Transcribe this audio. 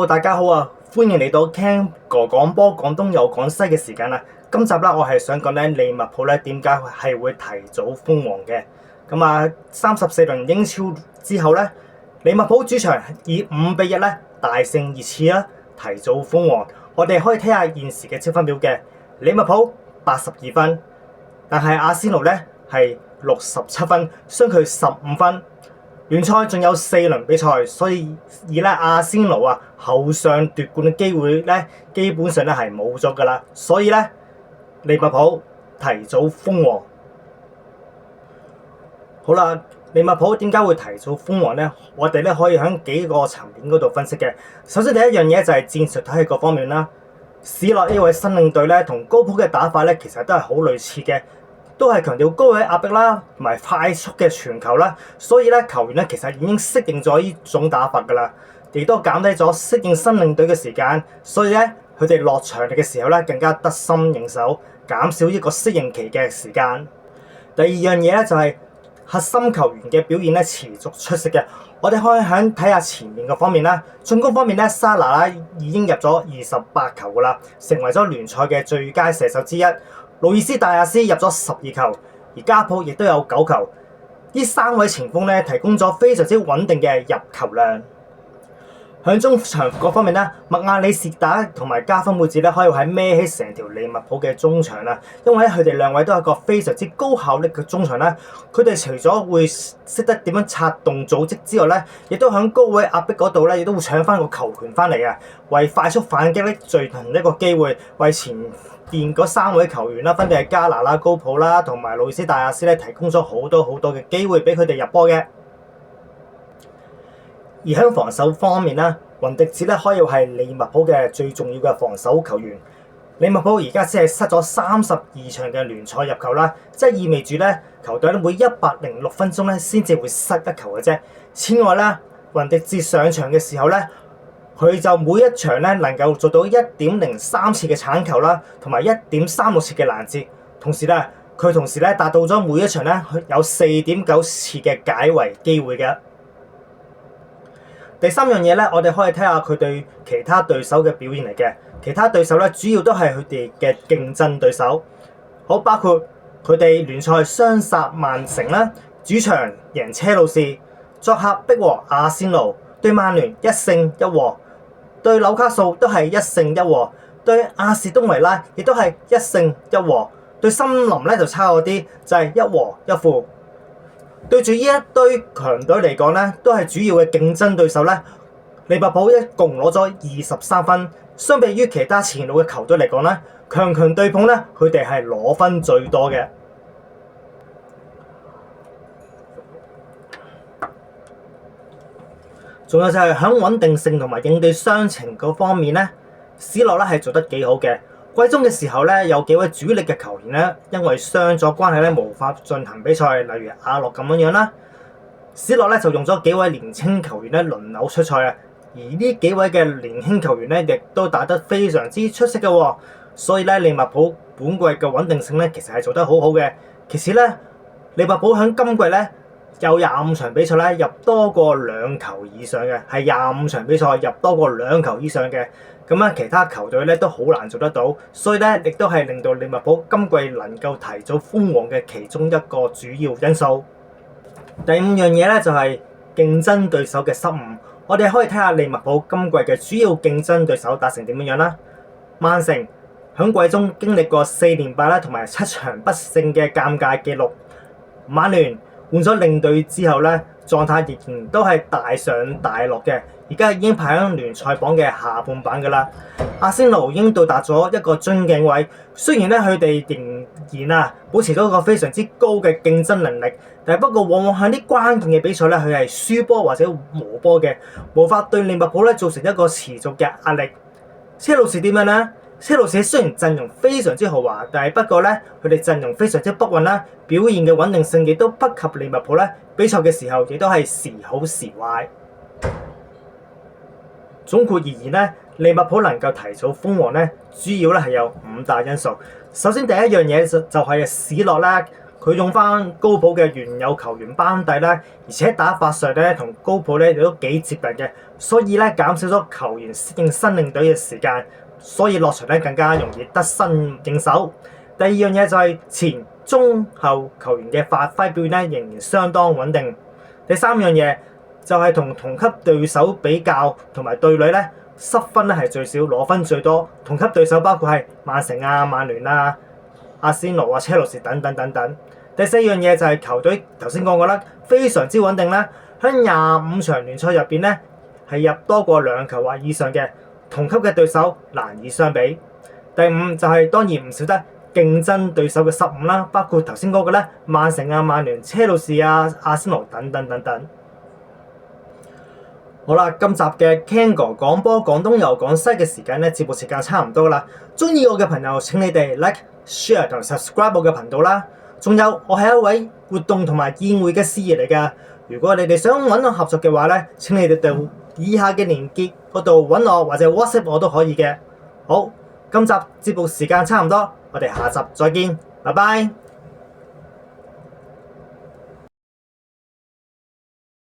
大家好啊！歡迎嚟到聽哥講波廣東又講西嘅時間啦。今集啦，我係想講咧利物浦咧點解係會提早封王嘅。34輪英超之後咧，利物浦主場以5-1咧大勝熱刺啦，提早封王。我哋可以睇下現時嘅積分表嘅，利物浦82分，但係阿仙奴咧係67分，相距15分。聯賽仲有4輪比賽，所以阿仙奴後上奪冠嘅機會咧，基本上咧係冇咗噶啦。所以咧，利物浦提早封王。好啦，利物浦點解會提早封王咧？我哋咧可以喺幾個層面嗰度分析嘅。首先第一樣嘢就係戰術體系各方面啦。史諾呢位新領隊咧，同高普嘅打法咧，其實都係好類似嘅。都係強調高位壓迫啦，同埋快速嘅傳球啦，所以咧球員咧其實已經適應咗呢種打法噶啦，亦都減低咗適應新領隊嘅時間，所以咧佢哋落場嘅時候咧更加得心應手，減少呢個適應期嘅時間。第二樣嘢咧就係核心球員嘅表現咧持續出色嘅，我哋可以喺睇下前面嘅方面啦。進攻方面咧，沙拿啦已經入咗28球噶啦，成為咗聯賽嘅最佳射手之一。路易斯大亞斯入咗12球，而加普亦都有9球。呢3位前鋒咧提供咗非常之穩定嘅入球量。喺中場嗰方面咧，麥亞里士打同埋加芬妹子咧可以喺孭起成條利物浦嘅中場啦，因為佢哋兩位都係一個非常之高效率嘅中場啦。佢哋除咗會識得點樣策動組織之外咧，亦都喺高位壓迫嗰度咧，亦都會搶翻個球權翻嚟啊，為快速反擊咧最同一個機會，為前邊嗰3位球員啦，分別係加拿啦、高普啦同埋路易斯大亞斯咧，提供咗好多嘅機會俾佢哋入波嘅。而喺防守方面咧，雲迪治咧可以話係利物浦嘅最重要嘅防守球員。利物浦而家只係失咗32場嘅聯賽入球啦，即係意味住咧球隊每106分鐘咧先至會失一球嘅啫。此外咧，雲迪治上場嘅時候咧，佢就每一場咧能夠做到1.03次嘅鏟球啦，同埋1.36次嘅攔截。同時咧達到咗每一場咧有4.9次嘅解圍機會嘅。第三樣嘢咧，我哋可以睇下佢對其他對手嘅表現嚟嘅。其他對手咧，主要都係佢哋嘅競爭對手。好，包括佢哋聯賽雙殺曼城啦，主場贏車路士，作客逼和阿仙奴，對曼聯1勝1和，對紐卡素都係1勝1和，對阿士東維拉亦都係1勝1和，對森林咧就差咗啲，就係1和1負。對住呢一堆強隊嚟講咧，都係主要嘅競爭對手咧。利物浦一共攞咗23分，相比於其他前路嘅球隊嚟講咧，強對碰咧，佢哋係攞分最多嘅。仲有就係喺穩定性同埋應對傷情嗰方面咧，史諾咧係做得幾好嘅。季中嘅時候咧，有幾位主力嘅球員咧，因為傷咗關係咧，無法進行比賽，例如阿諾咁樣啦。史諾咧就用咗幾位年輕球員咧輪流出賽啊，而呢幾位嘅年輕球員咧，亦都打得非常之出色嘅喎。所以咧，利物浦本季嘅穩定性咧，其實係做得好好嘅。其次咧，利物浦喺今季咧有25場比賽咧入多過2球以上嘅，係25場比賽入多過2球以上嘅。咁其他球隊咧都好難做得到，所以咧亦都係令到利物浦今季能夠提早封王嘅其中一個主要因素。第5樣嘢咧就係競爭對手嘅失誤。我哋可以睇下利物浦今季嘅主要競爭對手打成點樣啦。曼城響季中經歷過4連敗啦，同埋7場不勝嘅尷尬記錄。曼聯換咗領隊之後咧，狀態仍然都係大上大落嘅，而家已經排喺聯賽榜嘅下半版噶啦。阿仙奴已經到達咗一個樽頸位，雖然咧佢哋仍然保持咗一個非常之高嘅競爭能力，但係不過往往喺啲關鍵嘅比賽咧，佢係輸波或者和波嘅，無法對利物浦咧造成一個持續嘅壓力。車路士點樣咧？車路士雖然陣容非常之豪華，但係不過咧佢哋陣容非常之不穩啦，表現嘅穩定性亦都不及利物浦咧。比賽嘅時候亦都係時好時壞。總括而言咧，利物浦能夠提早封王咧，主要咧係有5大因素。首先第一樣嘢就係史諾啦，佢用翻高普嘅原有球員班底咧，而且打法上咧同高普咧亦都幾接近嘅，所以咧減少咗球員適應新領隊嘅時間，所以落場咧更加容易得心應手。第二樣嘢就係前中後球員嘅發揮表現咧仍然相當穩定。第三樣嘢就係同級對手比較同埋對壘咧，失分咧係最少，攞分最多。同級對手包括係曼城啊、曼聯啊、阿仙奴啊、車路士等等等等。第四樣嘢就係球隊頭先講過啦，非常之穩定啦。喺25場聯賽入邊咧係入多過2球或以上嘅，同級嘅對手難以相比。第五就係當然唔少得競爭對手嘅失誤啦，包括頭先講嘅咧曼城啊、曼聯、車路士啊、阿仙奴等等等等。好啦，今集嘅 Ken 哥講波講東又講西嘅時間咧，節目時間差唔多啦。中意我嘅朋友請你哋 like、share 同 subscribe 我嘅頻道啦。仲有我係一位活動同埋宴會嘅司儀嚟㗎。如果你哋想揾我合作嘅話咧，請你哋到以下嘅連結嗰度揾我，或者 WhatsApp 我都可以嘅。好，今集節目時間差唔多，我哋下集再見，拜拜。